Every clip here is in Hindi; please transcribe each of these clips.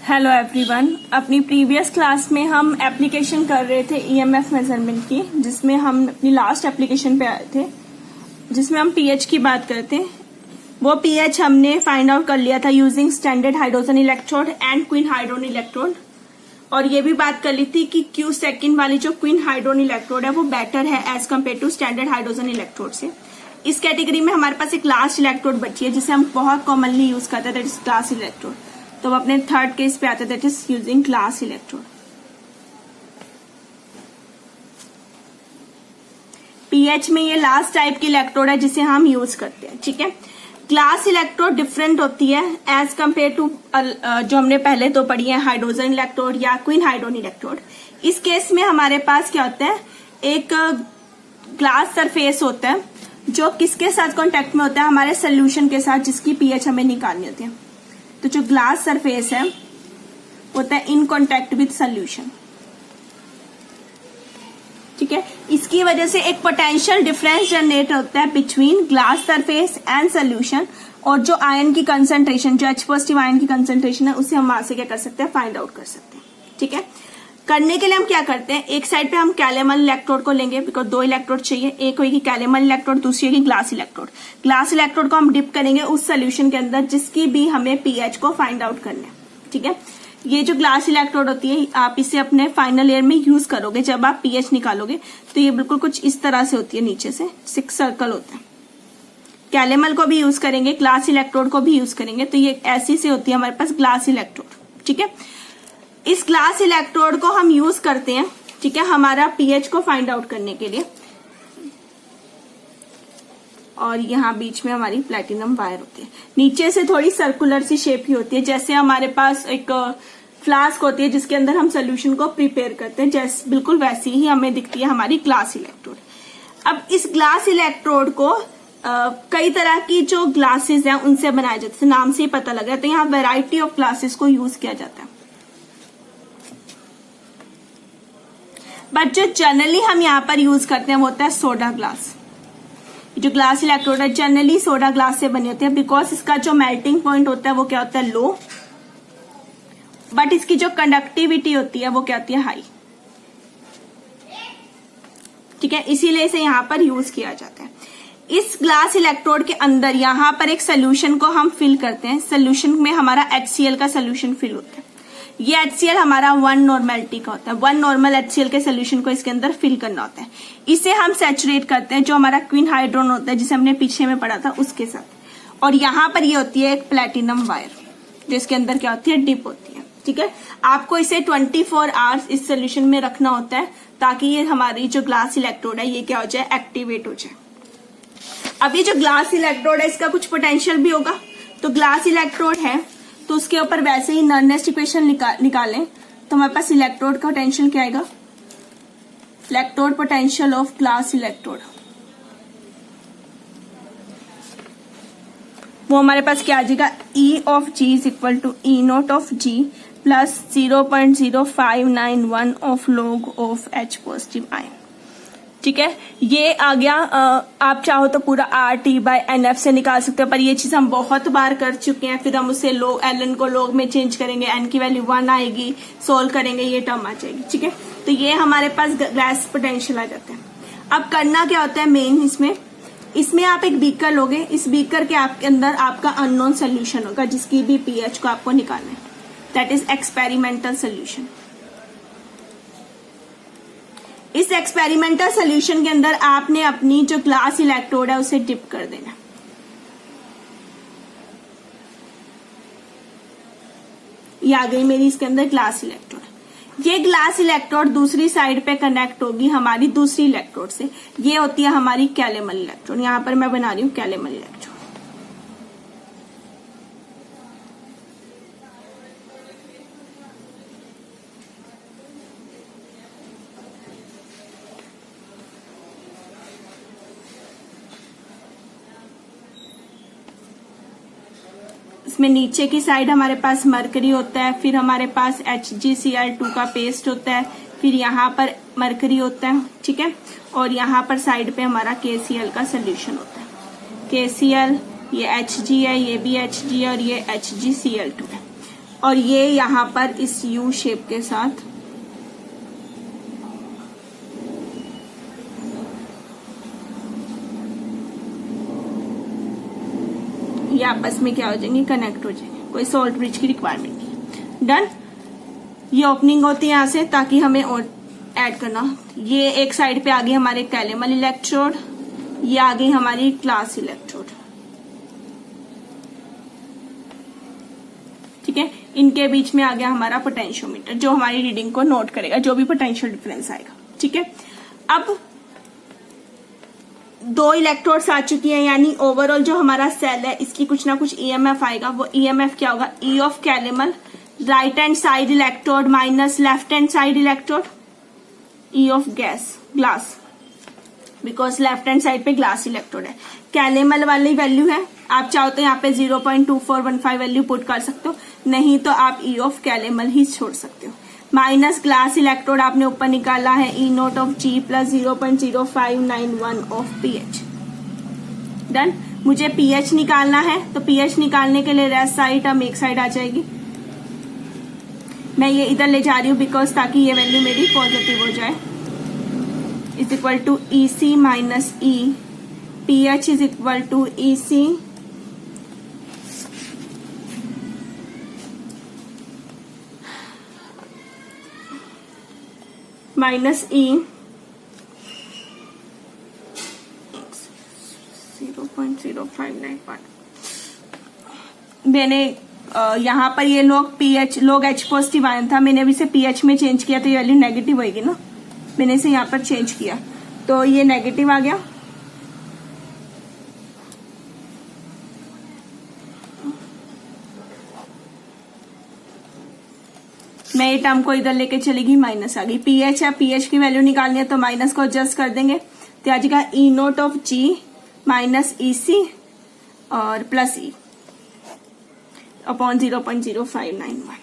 Hello everyone. अपनी प्रीवियस क्लास में हम एप्लीकेशन कर रहे थे ईएमएफ मेजरमेंट की, जिसमें हम अपनी लास्ट एप्लीकेशन पे आए थे जिसमें हम पीएच की बात करते हैं। वो पीएच हमने फाइंड आउट कर लिया था using standard hydrogen electrode and quinhydrone electrode, और ये भी बात कर ली थी कि क्यू सेकेंड वाली जो क्वीन हाइड्रोन इलेक्ट्रोड है वो बेटर है as compare to standard hydrogen electrode से। इस कैटेगरी में हमारे पास एक लास्ट इलेक्ट्रोड बची है जिसे हम बहुत कॉमनली यूज करते हैं, दैट इज ग्लास इलेक्ट्रोड। तो अपने थर्ड केस पे आते हैं, that is using glass electrode. PH में ये लास्ट टाइप की इलेक्ट्रोड है जिसे हम यूज करते हैं, ठीक है। ग्लास इलेक्ट्रोड डिफरेंट होती है एज कंपेयर टू जो हमने पहले तो पढ़ी है हाइड्रोजन इलेक्ट्रोड या क्वीन हाइड्रोन इलेक्ट्रोड। इस केस में हमारे पास क्या होता है, एक ग्लास सरफेस होता है जो किसके साथ कांटेक्ट में होता है, हमारे सोल्यूशन के साथ जिसकी पीएच हमें निकालनी होती है। तो जो ग्लास सरफेस है होता है इन कांटेक्ट विद सोल्यूशन, ठीक है। इसकी वजह से एक पोटेंशियल डिफरेंस जनरेट होता है between glass surface and solution, और जो आयन की कंसंट्रेशन, जो H पॉजिटिव आयन की कंसंट्रेशन है उसे हम वहां से क्या कर सकते हैं, फाइंड आउट कर सकते हैं, ठीक है। करने के लिए हम क्या करते हैं, एक साइड पे हम कैलेमल इलेक्ट्रोड को लेंगे, बिकॉज दो इलेक्ट्रोड चाहिए, एक होगी कैलेमल इलेक्ट्रोड, दूसरी होगी ग्लास इलेक्ट्रोड। ग्लास इलेक्ट्रोड को हम डिप करेंगे उस सोल्यूशन के अंदर जिसकी भी हमें पीएच को फाइंड आउट करना है, ठीक है। ये जो ग्लास इलेक्ट्रोड होती है आप इसे अपने फाइनल ईयर में यूज करोगे, जब आप पीएच निकालोगे तो ये बिल्कुल कुछ इस तरह से होती है, नीचे से 6 सर्कल होता है। कैलेमल को भी यूज करेंगे, ग्लास इलेक्ट्रोड को भी यूज करेंगे, तो ये ऐसी से होती है हमारे पास ग्लास इलेक्ट्रोड, ठीक है। इस ग्लास इलेक्ट्रोड को हम यूज करते हैं, ठीक है, हमारा पीएच को फाइंड आउट करने के लिए। और यहाँ बीच में हमारी प्लेटिनम वायर होती है, नीचे से थोड़ी सर्कुलर सी शेप की होती है, जैसे हमारे पास एक फ्लास्क होती है जिसके अंदर हम सोल्यूशन को प्रिपेयर करते हैं, जैसे बिल्कुल वैसी ही हमें दिखती है हमारी ग्लास इलेक्ट्रोड। अब इस ग्लास इलेक्ट्रोड को कई तरह की जो ग्लासेस हैं उनसे बनाया जाता है, नाम से ही पता लग रहा है। तो यहाँ वेराइटी ऑफ ग्लासेस को यूज किया जाता है, बट जो जनरली हम यहाँ पर यूज करते हैं वो होता है सोडा ग्लास। जो ग्लास इलेक्ट्रोड है जनरली सोडा ग्लास से बनी होती है, बिकॉज इसका जो मेल्टिंग पॉइंट होता है वो क्या होता है, लो, बट इसकी जो कंडक्टिविटी होती है वो क्या होती है, हाई, ठीक है। इसीलिए इसे यहाँ पर यूज किया जाता है। इस ग्लास इलेक्ट्रोड के अंदर यहाँ पर एक सोल्यूशन को हम फिल करते हैं, सोल्यूशन में हमारा HCl का सोल्यूशन फिल होता है। ये HCl हमारा 1 नॉर्मेलिटी का होता है, 1 नॉर्मल HCl के सोल्यूशन को इसके अंदर फिल करना होता है। इसे हम सैचुरेट करते हैं जो हमारा क्वीन हाइड्रोन होता है जिसे हमने पीछे में पढ़ा था उसके साथ, और यहाँ पर ये होती है एक प्लेटिनम वायर जो इसके अंदर क्या होती है, डिप होती है, ठीक है। आपको इसे 24 आवर्स इस सोल्यूशन में रखना होता है ताकि ये हमारी जो ग्लास इलेक्ट्रोड है ये क्या हो जाए, एक्टिवेट हो जाए। अब ये जो ग्लास इलेक्ट्रोड है इसका कुछ पोटेंशियल भी होगा, तो ग्लास इलेक्ट्रोड है तो उसके ऊपर वैसे ही नर्नेस्ट इक्वेशन निकालें तो हमारे पास इलेक्ट्रोड का पोटेंशियल क्या आएगा, electrode potential of glass electrode, वो हमारे पास क्या आ जाएगा, E of G is equal to E not of G plus 0.0591 of log of H positive ion, ठीक है। ये आ गया। आप चाहो तो पूरा RT/NF से निकाल सकते हो, पर ये चीज हम बहुत बार कर चुके हैं, फिर हम उसे ln को log में चेंज करेंगे, n की वैल्यू 1 आएगी, सोल्व करेंगे, ये टर्म आ जाएगी, ठीक है। तो ये हमारे पास गैस पोटेंशियल आ जाता है। अब करना क्या होता है मेन, इसमें आप एक बीकर लोगे, इस बीकर के आपके अंदर आपका अननोन सोल्यूशन होगा जिसकी भी पीएच को आपको निकालना है, दैट इज एक्सपेरिमेंटल सोल्यूशन। इस एक्सपेरिमेंटल सोल्यूशन के अंदर आपने अपनी जो ग्लास इलेक्ट्रोड है उसे डिप कर देना। ये आ गई मेरी इसके अंदर ग्लास इलेक्ट्रोड। ये ग्लास इलेक्ट्रोड दूसरी साइड पे कनेक्ट होगी हमारी दूसरी इलेक्ट्रोड से, ये होती है हमारी कैलेमल इलेक्ट्रोड। यहां पर मैं बना रही हूं कैलेमल इलेक्ट्रोड। इसमें नीचे की साइड हमारे पास मरकरी होता है, फिर हमारे पास HgCl2 का पेस्ट होता है, फिर यहाँ पर मरकरी होता है, ठीक है, और यहाँ पर साइड पे हमारा KCl का सोल्यूशन होता है। KCl, ये Hg है, ये भी Hg है और ये HgCl2 है। और ये यहाँ पर इस यू शेप के साथ ये आपस में क्या हो जाएंगे, कनेक्ट हो जाएंगे। कोई सॉल्ट ब्रिज की रिक्वायरमेंट नहीं। डन। ये ओपनिंग होती है यहाँ से ताकि हमें और ऐड करना। ये एक साइड पे आ गई हमारे कैलेमल इलेक्ट्रोड, ये आ गई हमारी ग्लास इलेक्ट्रोड। ठीक है, इनके बीच में आ गया हमारा पोटेंशियोमीटर जो हमारी रीडिंग को नोट करेगा, जो भी पोटेंशियल डिफरेंस आएगा। ठीक है, अब 2 इलेक्ट्रोड्स आ चुकी हैं, यानी ओवरऑल जो हमारा सेल है इसकी कुछ ना कुछ ईएमएफ आएगा। वो ईएमएफ क्या होगा, E of calomel, right hand side electrode minus left hand side electrode, E of glass, because left hand side पे ग्लास इलेक्ट्रोड है। कैलेमल वाली वैल्यू है, आप चाहो तो यहाँ पे 0.2415 वैल्यू पुट कर सकते हो, नहीं तो आप ई ऑफ कैलेमल ही छोड़ सकते हो। माइनस ग्लास इलेक्ट्रोड आपने ऊपर निकाला है E naught of G plus 0.0591 of pH. Done. मुझे पीएच निकालना है, तो पीएच निकालने के लिए रेस्ट साइड टर्म एक साइड आ जाएगी। मैं ये इधर ले जा रही हूँ बिकॉज ताकि ये वैल्यू मेरी पॉजिटिव हो जाए। Is equal to E C minus E, pH is equal to E C minus E 0.0591। मैंने यहाँ पर ये लोग एच पॉजिटिव आया था, मैंने अभी से पीएच में चेंज किया तो ये वैल्यू नेगेटिव होगी ना, मैंने इसे यहाँ पर चेंज किया तो ये नेगेटिव आ गया। मैं ये टर्म को इधर लेके चलेगी, माइनस आ गई। पीएच है, पीएच की वैल्यू निकालनी है तो माइनस को एडजस्ट कर देंगे तो आ जाएगा ई नोट ऑफ जी माइनस ई सी और प्लस ई अपॉन 0.0591।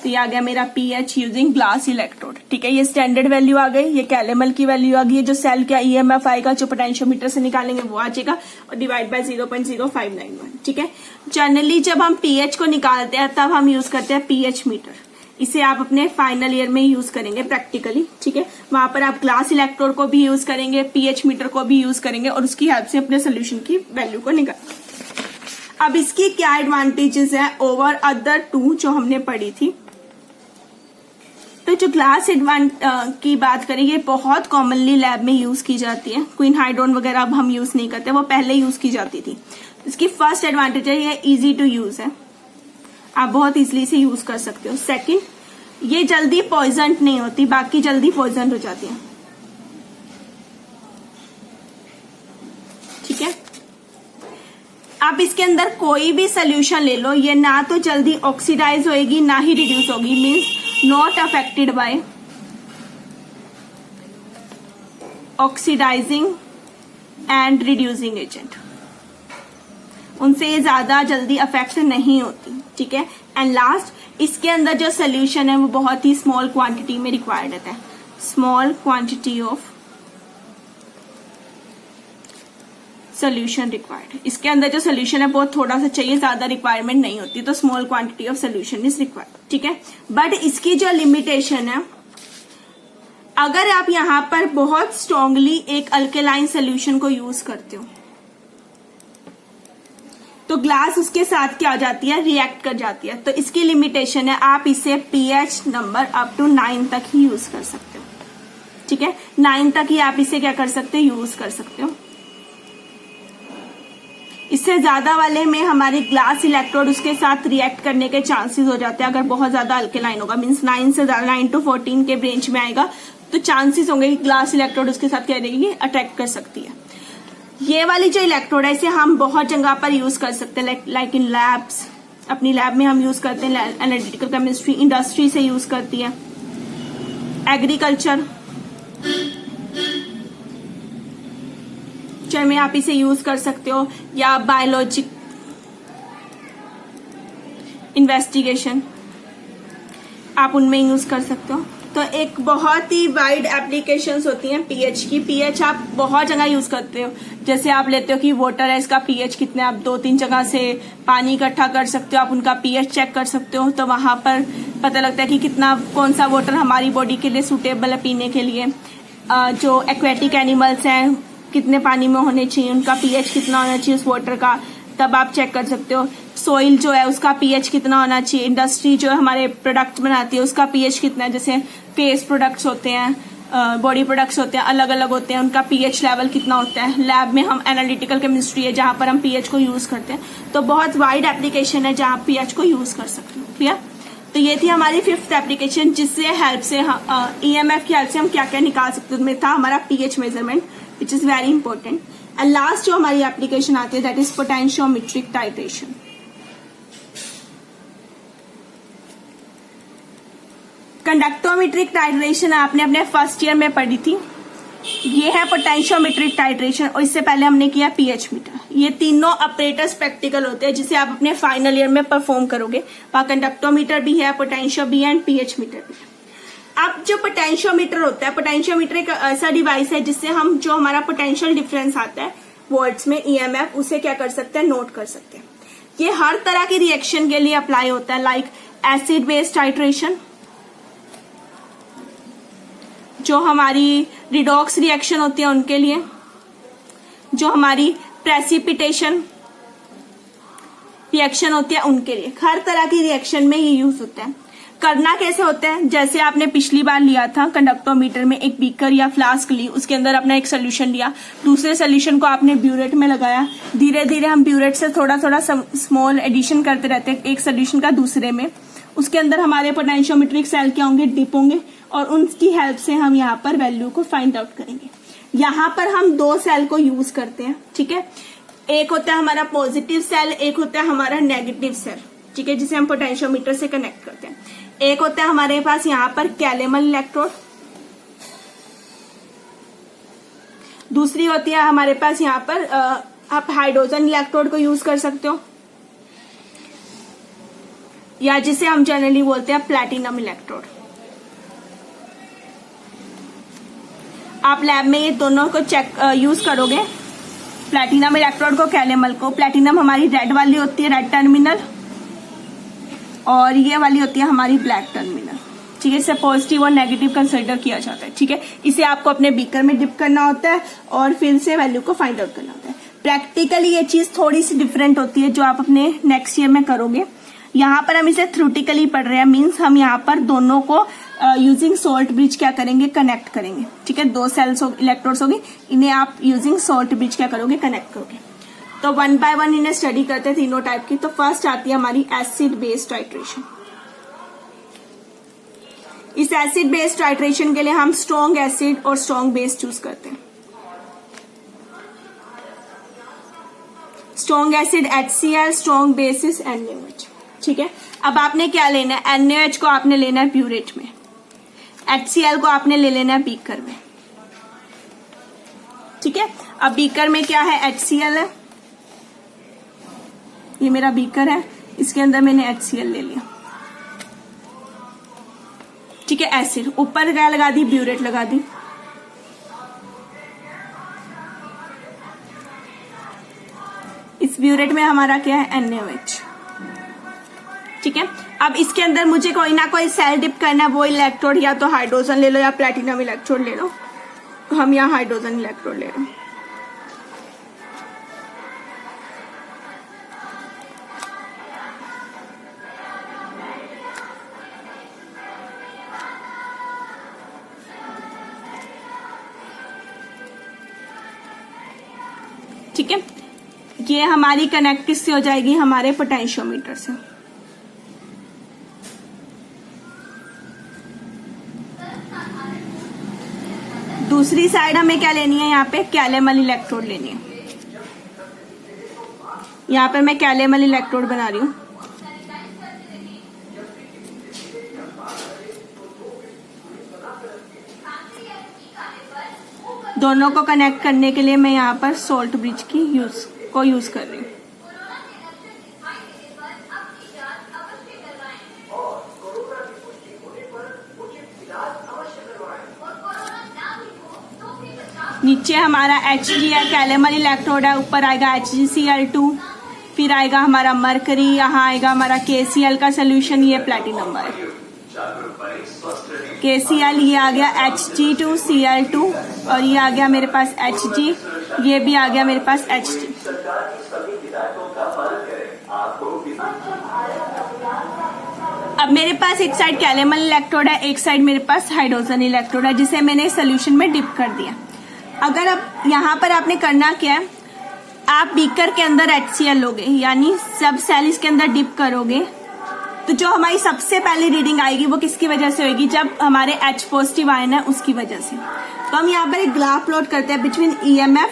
तो ये आ गया मेरा पीएच यूजिंग ग्लास इलेक्ट्रोड। ठीक है, ये स्टैंडर्ड वैल्यू आ गई, ये कैलेमल की वैल्यू आ गई, जो सेल का ईएमएफ आएगा जो पोटेंशियोमीटर से निकालेंगे वो आ जाएगा और डिवाइड बाय 0.0591। ठीक है, जनरली जब हम पीएच को निकालते हैं तब हम यूज करते हैं पीएच मीटर। इसे आप अपने फाइनल ईयर में यूज करेंगे प्रैक्टिकली। ठीक है, वहां पर आप ग्लास इलेक्ट्रोड को भी यूज करेंगे, पीएच मीटर को भी यूज करेंगे और उसकी हेल्प से अपने सोल्यूशन की वैल्यू को निकाल। अब इसकी क्या एडवांटेजेस है ओवर अदर 2 जो हमने पढ़ी थी। तो जो ग्लास की बात करें, ये बहुत कॉमनली लैब में यूज की जाती है। क्वीन हाइड्रोन वगैरह अब हम यूज नहीं करते, वो पहले यूज की जाती थी। इसकी फर्स्ट एडवांटेज है ये इजी टू यूज है, आप बहुत इजीली से यूज कर सकते हो। सेकंड, ये जल्दी पॉइजन नहीं होती, बाकी जल्दी पॉइजन हो जाती है। ठीक है, आप इसके अंदर कोई भी सोल्यूशन ले लो, ये ना तो जल्दी ऑक्सीडाइज होएगी ना ही रिड्यूस होगी, means not affected by oxidising and reducing agent, उनसे ये ज्यादा जल्दी अफेक्ट नहीं होती। ठीक है, एंड लास्ट, इसके अंदर जो सोल्यूशन है वो बहुत ही स्मॉल क्वांटिटी में रिक्वायर्ड होता है। Small quantity of solution required, इसके अंदर जो सोल्यूशन है बहुत थोड़ा सा चाहिए, ज्यादा रिक्वायरमेंट नहीं होती, तो small quantity of solution is required. ठीक है, बट इसकी जो लिमिटेशन है, अगर आप यहां पर बहुत स्ट्रांगली एक अल्केलाइन सोल्यूशन को यूज करते हो तो ग्लास उसके साथ क्या हो जाती है, रिएक्ट कर जाती है। तो इसकी लिमिटेशन है, आप इसे पीएच नंबर अप टू 9 तक ही यूज कर सकते हो। ठीक है, 9 तक ही आप इसे क्या कर सकते हो, यूज कर सकते हो। इससे ज्यादा वाले में हमारी ग्लास इलेक्ट्रोड उसके साथ रिएक्ट करने के चांसेस हो जाते हैं। अगर बहुत ज्यादा अल्केलाइन होगा, मीन्स 9 से 9 to 14 के रेंज में आएगा तो चांसेस होंगे कि ग्लास इलेक्ट्रोड उसके साथ क्या रहेगी, अटैक कर सकती है। ये वाली जो इलेक्ट्रोड है इसे हम बहुत जगह पर यूज कर सकते हैं, लाइक इन लैब्स, अपनी लैब में हम यूज करते हैं, एनालिटिकल केमिस्ट्री, इंडस्ट्री से यूज करती है, एग्रीकल्चर में आप इसे यूज कर सकते हो, या बायोलॉजिक इन्वेस्टिगेशन आप उनमें यूज कर सकते हो। तो एक बहुत ही वाइड एप्लीकेशंस होती हैं पीएच की। पीएच आप बहुत जगह यूज करते हो, जैसे आप लेते हो कि वाटर है, इसका पीएच कितना है, आप 2-3 जगह से पानी इकट्ठा कर सकते हो, आप उनका पीएच चेक कर सकते हो, तो वहां पर पता लगता है कि कितना कौन सा वाटर हमारी बॉडी के लिए सुटेबल है पीने के लिए। जो एक्वेटिक एनिमल्स हैं कितने पानी में होने चाहिए, उनका पीएच कितना होना चाहिए उस वाटर का, तब आप चेक कर सकते हो। सोइल जो है उसका पीएच कितना होना चाहिए। इंडस्ट्री जो है हमारे प्रोडक्ट बनाती है उसका पीएच कितना है, जैसे फेस प्रोडक्ट्स होते हैं, बॉडी प्रोडक्ट्स होते हैं, अलग अलग होते हैं, उनका पीएच लेवल कितना होता है। लैब में हम एनालिटिकल केमिस्ट्री है जहां पर हम पीएच को यूज करते हैं, तो बहुत वाइड एप्लीकेशन है जहां पीएच को यूज कर सकते हो। क्लियर? तो ये थी हमारी 5th एप्लीकेशन, जिससे हेल्प से ईएमएफ की हेल्प से हम क्या क्या निकाल सकते हैं। उसमें था हमारा pH measurement which is very important. And last जो हमारी एप्लीकेशन आती है that is potentiometric titration. Conductometric titration आपने अपने फर्स्ट ईयर में पढ़ी थी। ये है पोटेंशियोमेट्रिक टाइट्रेशन, और इससे पहले हमने किया पीएच मीटर। ये तीनों ऑपरेटर्स प्रैक्टिकल होते हैं जिसे आप अपने फाइनल ईयर में परफॉर्म करोगे। वहां कंडक्टोमीटर भी है, पोटेंशियो भी है एंड पीएच मीटर भी है। अब जो पोटेंशियोमीटर होता है, पोटेंशियोमीटर एक ऐसा डिवाइस है जिससे हम जो हमारा पोटेंशियल डिफरेंस आता है वोल्ट्स में ईएमएफ, उसे क्या कर सकते हैं, नोट कर सकते हैं। ये हर तरह की रिएक्शन के लिए अप्लाई होता है, लाइक एसिड बेस टाइट्रेशन, जो हमारी रिडॉक्स रिएक्शन होती है उनके लिए, जो हमारी प्रेसिपिटेशन रिएक्शन होती है उनके लिए, हर तरह की रिएक्शन में ये यूज होता है। करना कैसे होता है, जैसे आपने पिछली बार लिया था कंडक्टोमीटर में, एक बीकर या फ्लास्क ली, उसके अंदर अपना एक सोल्यूशन लिया, दूसरे सोल्यूशन को आपने ब्यूरेट में लगाया, धीरे धीरे हम ब्यूरेट से थोड़ा थोड़ा स्मॉल एडिशन करते रहते हैं एक सोल्यूशन का दूसरे में। उसके अंदर हमारे पोटेंशियोमेट्रिक सेल क्या होंगे, डिप होंगे, और उनकी हेल्प से हम यहाँ पर वैल्यू को फाइंड आउट करेंगे। यहाँ पर हम 2 सेल को यूज करते हैं, ठीक है। एक होता है हमारा पॉजिटिव सेल, एक होता है हमारा नेगेटिव सेल, ठीक है, जिसे हम पोटेंशियोमीटर से कनेक्ट करते हैं। एक होता है हमारे पास यहाँ पर कैलेमल इलेक्ट्रोड, दूसरी होती है हमारे पास यहाँ पर आप हाइड्रोजन इलेक्ट्रोड को यूज कर सकते हो, या जिसे हम जनरली बोलते हैं प्लैटिनम इलेक्ट्रोड। आप लैब में ये दोनों को यूज करोगे, प्लैटिनम इलेक्ट्रोड को, कैलेमल को। प्लैटिनम हमारी रेड वाली होती है, रेड टर्मिनल, और ये वाली होती है हमारी ब्लैक टर्मिनल, ठीक है। इसे पॉजिटिव और नेगेटिव कंसिडर किया जाता है, ठीक है। इसे आपको अपने बीकर में डिप करना होता है और फिर से वैल्यू को फाइंड आउट करना होता है। प्रैक्टिकली ये चीज थोड़ी सी डिफरेंट होती है जो आप अपने नेक्स्ट ईयर में करोगे। यहाँ पर हम इसे थ्योरेटिकली पढ़ रहे हैं, मीन्स हम यहाँ पर दोनों को यूजिंग सॉल्ट ब्रिज क्या करेंगे, कनेक्ट करेंगे, ठीक है। 2 सेल्स इलेक्ट्रोड्स होगी, इन्हें आप यूजिंग सॉल्ट ब्रिज क्या करोगे, कनेक्ट करोगे। तो 1 बाय 1 इन्हें स्टडी करते हैं तीनों टाइप की। तो फर्स्ट आती है हमारी एसिड बेस टाइट्रेशन। इस एसिड बेस टाइट्रेशन के लिए हम स्ट्रॉन्ग एसिड और स्ट्रॉन्ग बेस चूज करते हैं। Strong acid HCl, strong base is NaOH, ठीक है। अब आपने क्या लेना है, NaOH को आपने लेना है ब्यूरेट में, HCl को आपने ले लेना है बीकर में, ठीक है। अब बीकर में क्या है, HCl है, ये मेरा बीकर है, इसके अंदर मैंने HCl ले लिया, ठीक है। एसिड ऊपर क्या लगा दी, ब्यूरेट लगा दी। इस ब्यूरेट में हमारा क्या है, NaOH, ठीक है। अब इसके अंदर मुझे कोई ना कोई सेल डिप करना है, वो इलेक्ट्रोड या तो हाइड्रोजन ले लो या प्लैटिनम इलेक्ट्रोड ले लो। हम यहाँ हाइड्रोजन इलेक्ट्रोड ले रहे हैं, ठीक है। ये हमारी कनेक्ट किससे हो जाएगी, हमारे पोटेंशियोमीटर से। दूसरी साइड हमें क्या लेनी है, यहाँ पे कैलेमल इलेक्ट्रोड लेनी है। यहाँ पर मैं कैलेमल इलेक्ट्रोड बना रही हूँ, दोनों को कनेक्ट करने के लिए मैं यहाँ पर सॉल्ट ब्रिज की यूज कर रही हूँ। नीचे हमारा Hg है, कैलेमल इलेक्ट्रोड है, ऊपर आएगा HgCl2, फिर आएगा हमारा मरकरी, यहाँ आएगा हमारा KCl का सोल्यूशन, ये प्लेटिनम है, KCl, ये आ गया Hg2Cl2 और ये आ गया मेरे पास Hg, ये भी आ गया मेरे पास Hg। अब मेरे पास एक साइड कैलेमल इलेक्ट्रोड है, एक साइड मेरे पास हाइड्रोजन इलेक्ट्रोड है, जिसे मैंने सोल्यूशन में डिप कर दिया। अगर अब यहाँ पर आपने करना क्या है, आप बीकर के अंदर HCl लोगे, यानी सब सेल इसके अंदर डिप करोगे, तो जो हमारी सबसे पहली रीडिंग आएगी वो किसकी वजह से होगी, जब हमारे H पॉजिटिव आयन है उसकी वजह से। तो हम यहाँ पर एक ग्राफ प्लॉट करते हैं बिटवीन EMF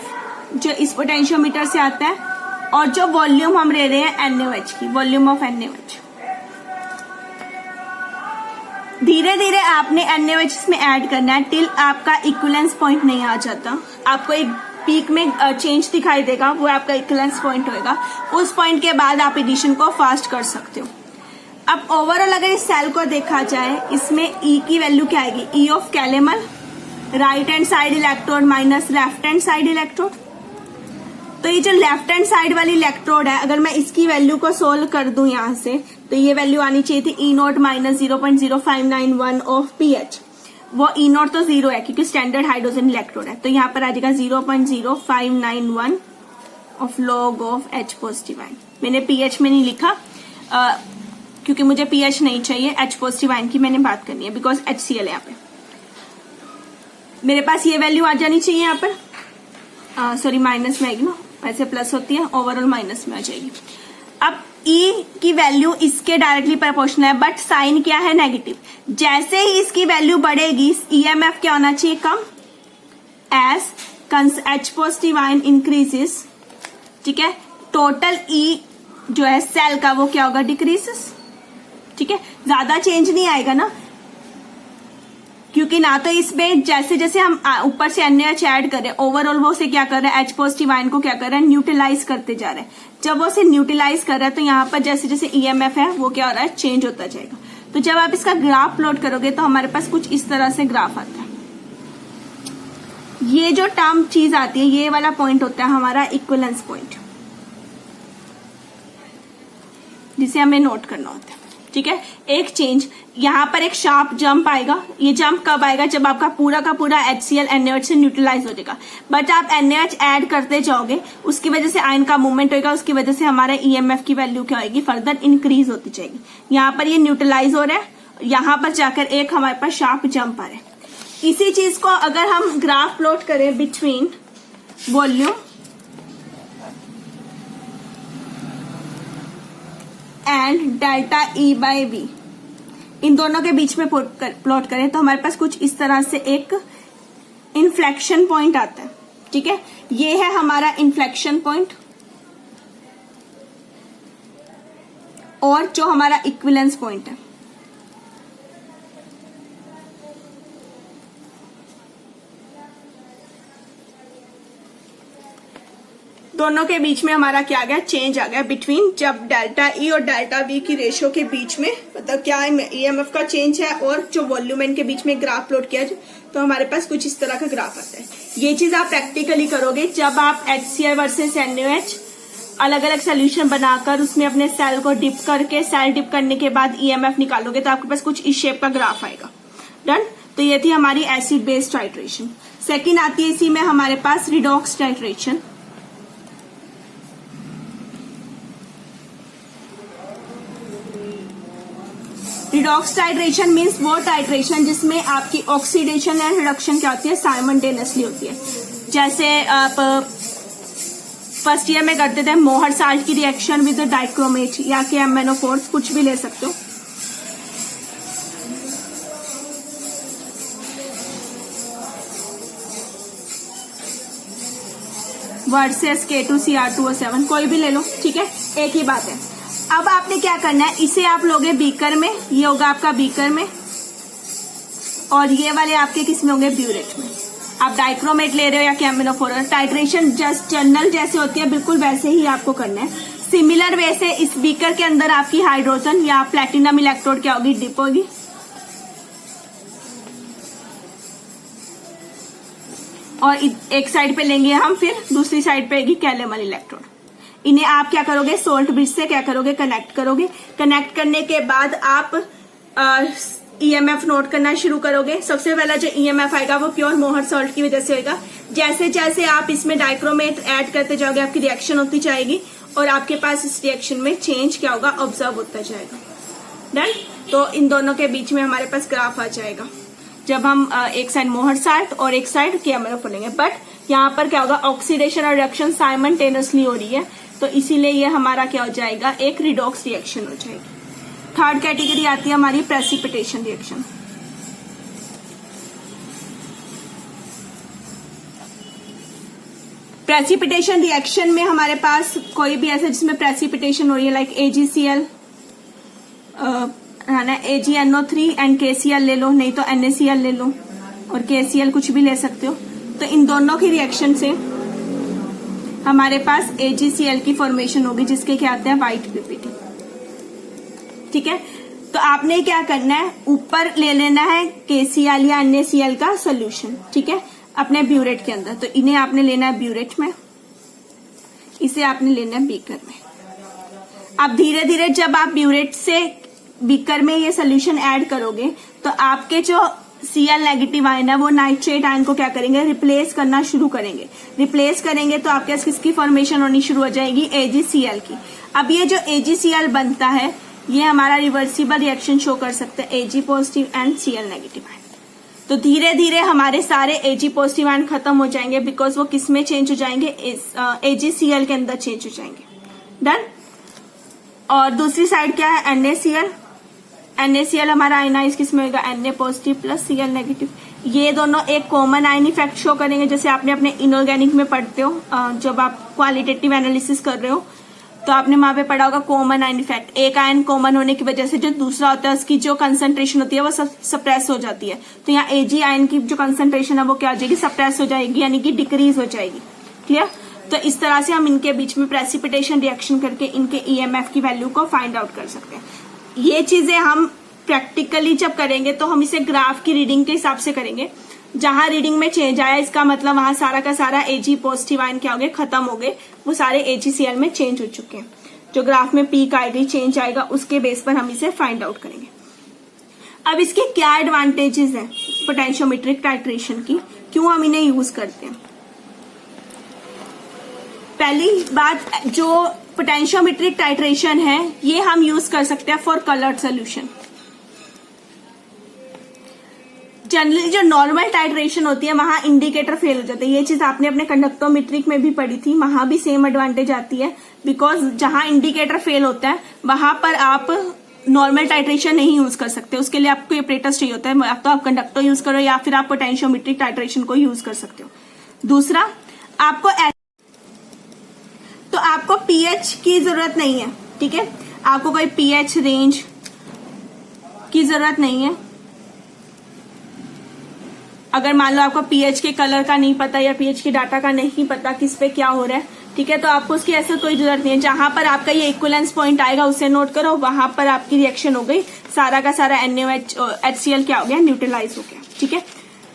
जो इस पोटेंशियोमीटर से आता है और जो वॉल्यूम हम ले रहे हैं NaOH की, वॉल्यूम ऑफ NaOH। धीरे धीरे आपने NaOH में ऐड करना है टिल आपका इक्विवेलेंस पॉइंट नहीं आ जाता। आपको एक पीक में चेंज दिखाई देगा, वो आपका इक्विवेलेंस पॉइंट होगा। उस पॉइंट के बाद आप एडिशन को फास्ट कर सकते हो। अब ओवरऑल अगर इस सेल को देखा जाए, इसमें E की वैल्यू क्या आएगी, E of calomel, right hand side electrode minus left hand side electrode. तो ये जो लेफ्ट हैंड साइड वाली इलेक्ट्रोड है, अगर मैं इसकी वैल्यू को सोल्व कर दूं यहाँ से, तो ये वैल्यू आनी चाहिए थी E0 माइनस 0.0591 ऑफ pH। वो E0 तो 0 है क्योंकि स्टैंडर्ड हाइड्रोजन इलेक्ट्रोड है, तो यहाँ पर आ जाएगा 0.0591 of log of H positive ion. मैंने pH में नहीं लिखा क्योंकि मुझे pH नहीं चाहिए, H पॉजिटिव आयन की मैंने बात करनी है, बिकॉज HCl है यहाँ पे। मेरे पास ये वैल्यू आ जानी चाहिए यहाँ पर, सॉरी माइनस में आएगी ना, ऐसे प्लस होती है, ओवरऑल माइनस में आ जाएगी। अब E की वैल्यू इसके डायरेक्टली प्रोपोर्शनल है, बट साइन क्या है, नेगेटिव। जैसे ही इसकी वैल्यू बढ़ेगी, EMF क्या होना चाहिए, कम, as H positive ion increases, ठीक है, टोटल E जो है सेल का वो क्या होगा, डिक्रीजेस, ठीक है, ज्यादा चेंज नहीं आएगा ना, क्योंकि ना तो इसमें जैसे जैसे हम ऊपर से NaOH ऐड कर रहे हैं, ओवरऑल वो से क्या कर रहा है, H पॉजिटिव आयन को क्या कर रहा है, न्यूट्रलाइज करते जा रहे हैं। जब वो से न्यूट्रलाइज कर रहा है तो यहाँ पर जैसे जैसे EMF है वो क्या हो रहा है, चेंज होता जाएगा। तो जब आप इसका ग्राफ प्लॉट करोगे तो हमारे पास कुछ इस तरह से ग्राफ आता है। ये जो टर्म चीज आती है, ये वाला पॉइंट होता है हमारा इक्विवेलेंस पॉइंट, जिसे हमें नोट करना होता है, ठीक है। एक चेंज यहाँ पर एक शार्प जंप आएगा। ये जंप कब आएगा, जब आपका पूरा का पूरा HCl NaOH से न्यूट्रलाइज हो जाएगा। बट आप NaOH ऐड करते जाओगे, उसकी वजह से आयन का मूवमेंट होगा, उसकी वजह से हमारा EMF की वैल्यू क्या होगी, फर्दर इंक्रीज होती जाएगी। यहाँ पर ये न्यूट्रलाइज हो रहा है, यहाँ पर जाकर एक हमारे पास शार्प जंप आ रहा है। इसी चीज को अगर हम ग्राफ प्लॉट करें between volume and delta E by V, इन दोनों के बीच में प्लॉट करें तो हमारे पास कुछ इस तरह से एक इन्फ्लेक्शन पॉइंट आता है, ठीक है। ये है हमारा इन्फ्लेक्शन पॉइंट और जो हमारा इक्विवेलेंस पॉइंट है। दोनों के बीच में हमारा क्या आ गया, चेंज आ गया बिटवीन, जब डेल्टा E और डेल्टा V की रेशियो के बीच में, मतलब क्या EMF का चेंज है और जो वॉल्यूम के बीच में ग्राफ प्लॉट किया तो हमारे पास कुछ इस तरह का ग्राफ आता है। ये चीज आप प्रैक्टिकली करोगे जब आप HCl वर्सेस NaOH अलग अलग सोल्यूशन बनाकर उसमें अपने सेल को डिप करके, सेल डिप करने के बाद EMF निकालोगे तो आपके पास कुछ इस शेप का ग्राफ आएगा। डन। तो ये थी हमारी एसिड बेस टाइट्रेशन। सेकेंड आती है इसी में हमारे पास redox titration. Redox titration means वो टाइट्रेशन जिसमें आपकी ऑक्सीडेशन एंड रिडक्शन क्या होती है, साइमल्टेनियसली होती है। जैसे आप फर्स्ट ईयर में करते थे मोहर साल्ट की रिएक्शन विद डाइक्रोमेट या कि MnO4, कुछ भी ले सकते हो। वर्सेस K2Cr2O7, कोई भी ले लो, ठीक है, एक ही बात है। अब आपने क्या करना है, इसे आप लोगे बीकर में, ये होगा आपका बीकर में, और ये वाले आपके किस में होंगे, ब्यूरेट में। आप डाइक्रोमेट ले रहे हो या कि MnO4, टाइट्रेशन जस्ट जनरल जैसे होती है बिल्कुल वैसे ही आपको करना है। सिमिलर वे से इस बीकर के अंदर आपकी हाइड्रोजन या प्लेटिनम इलेक्ट्रोड क्या होगी, डिप होगी, और एक साइड पे लेंगे हम, फिर दूसरी साइड पे आएगी कैलेमल इलेक्ट्रोड। इन्हें आप क्या करोगे, सोल्ट ब्रिज से क्या करोगे, कनेक्ट करोगे। कनेक्ट करने के बाद आप ईएमएफ नोट करना शुरू करोगे। सबसे पहला जो ईएमएफ आएगा वो प्योर मोहर सॉल्ट की वजह से होगा। जैसे जैसे आप इसमें डाइक्रोमेट ऐड करते जाओगे आपकी रिएक्शन होती जाएगी और आपके पास इस रिएक्शन में चेंज क्या होगा, ऑब्जर्व होता जाएगा। डन। तो इन दोनों के बीच में हमारे पास ग्राफ आ जाएगा जब हम एक साइड मोहर सॉल्ट और एक साइड कैमरफ लेंगे। बट यहाँ पर क्या होगा, ऑक्सीडेशन और रिएक्शन साइमल्टेनियसली हो रही है, तो इसीलिए ये हमारा क्या हो जाएगा, एक रिडॉक्स रिएक्शन हो जाएगी। थर्ड कैटेगरी आती है हमारी प्रेसिपिटेशन रिएक्शन। प्रेसिपिटेशन रिएक्शन में हमारे पास कोई भी ऐसा जिसमें प्रेसिपिटेशन हो रही है, लाइक AgCl है ना, AgNO3 एंड KCl ले लो, नहीं तो NaCl ले लो, और KCl कुछ भी ले सकते हो। तो इन दोनों की रिएक्शन से हमारे पास AgCl की फॉर्मेशन होगी, जिसके क्या आते हैं, व्हाइट PPT। ठीक है, तो आपने क्या करना है, ऊपर ले लेना है KCl या NaCl का सोल्यूशन। ठीक है, अपने ब्यूरेट के अंदर। तो इन्हें आपने लेना है ब्यूरेट में, इसे आपने लेना है बीकर में। अब धीरे धीरे जब आप ब्यूरेट से बीकर में ये सोल्यूशन ऐड करोगे तो आपके जो Cl नेगेटिव आयन है वो नाइट्रेट आयन को क्या करेंगे, रिप्लेस करना शुरू करेंगे। रिप्लेस करेंगे तो आपके पास किसकी फॉर्मेशन होनी शुरू हो जाएगी, AgCl की। अब ये जो AgCl बनता है ये हमारा रिवर्सिबल रिएक्शन शो कर सकता है, Ag positive and Cl negative ion. तो धीरे धीरे हमारे सारे Ag पॉजिटिव आयन खत्म हो जाएंगे, बिकॉज वो किस में चेंज हो जाएंगे, AgCl के अंदर चेंज हो जाएंगे। डन। और दूसरी साइड क्या है, NaCl। NaCl हमारा आयनाइज किस में होगा, Na positive plus Cl negative. ये दोनों एक कॉमन आयन इफेक्ट शो करेंगे, जैसे आपने अपने इनऑर्गेनिक में पढ़ते हो, जब आप क्वालिटेटिव एनालिसिस कर रहे हो तो आपने वहां पे पढ़ा होगा कॉमन आयन इफेक्ट। एक आयन कॉमन होने की वजह से जो दूसरा होता है उसकी जो कंसंट्रेशन होती है वो सप्रेस हो जाती है। तो यहाँ Ag आयन की जो कंसंट्रेशन है वो क्या हो जाएगी, सप्रेस हो जाएगी, यानी कि डिक्रीज हो जाएगी। क्लियर। तो इस तरह से हम इनके बीच में प्रेसिपिटेशन रिएक्शन करके इनके ईएमएफ की वैल्यू को फाइंड आउट कर सकते हैं। ये चीजें हम प्रैक्टिकली जब करेंगे तो हम इसे ग्राफ की रीडिंग के हिसाब से करेंगे। जहां रीडिंग में चेंज आया इसका मतलब वहां सारा का सारा Ag पॉजिटिव आयन क्या हो गए, खत्म हो गए, वो सारे AgCl में चेंज हो चुके हैं। जो ग्राफ में पीक आएगी, चेंज आएगा, उसके बेस पर हम इसे फाइंड आउट करेंगे। अब इसके क्या एडवांटेजेस हैं पोटेंशियोमेट्रिक टाइट्रेशन की, क्यों हम इन्हें यूज करते हैं। पहली बात, जो पोटेंशियोमेट्रिक टाइट्रेशन है ये हम यूज कर सकते हैं फॉर कलर्ड सोल्यूशन। जनरली जो नॉर्मल टाइट्रेशन होती है वहां इंडिकेटर फेल हो जाता है। ये चीज आपने अपने कंडक्टोमेट्रिक में भी पढ़ी थी, वहां भी सेम एडवांटेज आती है, बिकॉज जहां इंडिकेटर फेल होता है वहां पर आप नॉर्मल टाइट्रेशन नहीं यूज कर सकते, उसके लिए आपको एपरेटस चाहिए होता है। तो आप कंडक्टर यूज करो या फिर आप पोटेंशियोमेट्रिक टाइट्रेशन को यूज कर सकते हो। दूसरा, आपको पीएच की जरूरत नहीं है। ठीक है, आपको कोई पीएच रेंज की जरूरत नहीं है। अगर मान लो आपको पीएच के कलर का नहीं पता या पीएच के डाटा का नहीं पता किस पे क्या हो रहा है, ठीक है, तो आपको उसकी ऐसा कोई जरूरत नहीं है। जहां पर आपका ये इक्विवेलेंस पॉइंट आएगा उसे नोट करो, वहां पर आपकी रिएक्शन हो गई, सारा का सारा NaOH क्या हो गया, न्यूट्रलाइज हो गया। ठीक है।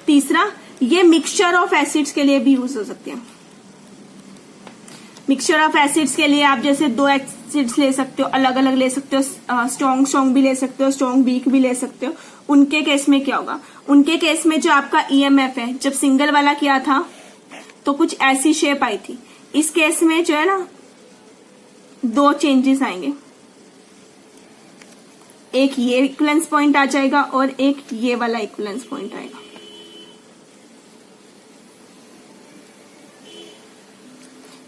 तीसरा, ये मिक्सचर ऑफ एसिड्स के लिए भी यूज हो सकते हैं। मिक्सचर ऑफ एसिड्स के लिए आप जैसे 2 एसिड्स ले सकते हो, अलग अलग ले सकते हो, स्ट्रॉन्ग भी ले सकते हो, स्ट्रॉन्ग वीक भी ले सकते हो। उनके केस में क्या होगा, उनके केस में जो आपका ईएमएफ है, जब सिंगल वाला किया था तो कुछ ऐसी शेप आई थी, इस केस में जो है ना 2 चेंजेस आएंगे, एक ये इक्विवेलेंस पॉइंट आ जाएगा और एक ये वाला इक्विवेलेंस पॉइंट आएगा।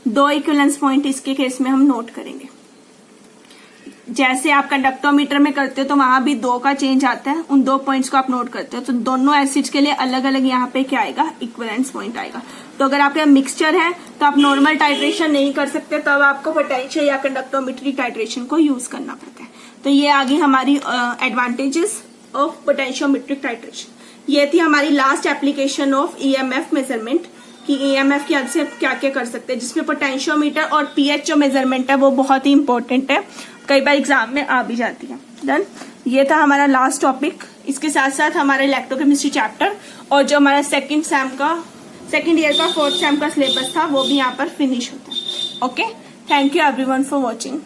दो इक्विवेलेंस पॉइंट इसके केस में हम नोट करेंगे। जैसे आप कंडक्टोमीटर में करते हो तो वहां भी 2 का चेंज आता है, उन 2 पॉइंट्स को आप नोट करते हो। तो दोनों एसिड्स के लिए अलग अलग यहाँ पे क्या आएगा, इक्विवेलेंस पॉइंट आएगा। तो अगर आपका मिक्सचर है तो आप नॉर्मल टाइट्रेशन नहीं कर सकते, तब तो आपको पोटेंशियल या कंडक्टोमेट्रिक टाइट्रेशन को यूज करना पड़ता है। तो ये आ गई हमारी एडवांटेजेस ऑफ पोटेंशियोमेट्रिक टाइट्रेशन। ये थी हमारी last application of EMF measurement कि ईएमएफ की से क्या क्या कर सकते हैं, जिसमें पोटेंशियोमीटर और पीएच जो मेजरमेंट है वो बहुत ही इंपॉर्टेंट है, कई बार एग्जाम में आ भी जाती है। डन। ये था हमारा लास्ट टॉपिक। इसके साथ साथ हमारा इलेक्ट्रोकेमिस्ट्री चैप्टर और जो हमारा सेकंड सेकेंड ईयर का 4th सेम का सिलेबस था वो भी यहाँ पर फिनिश होता है। Okay, thank you everyone for watching.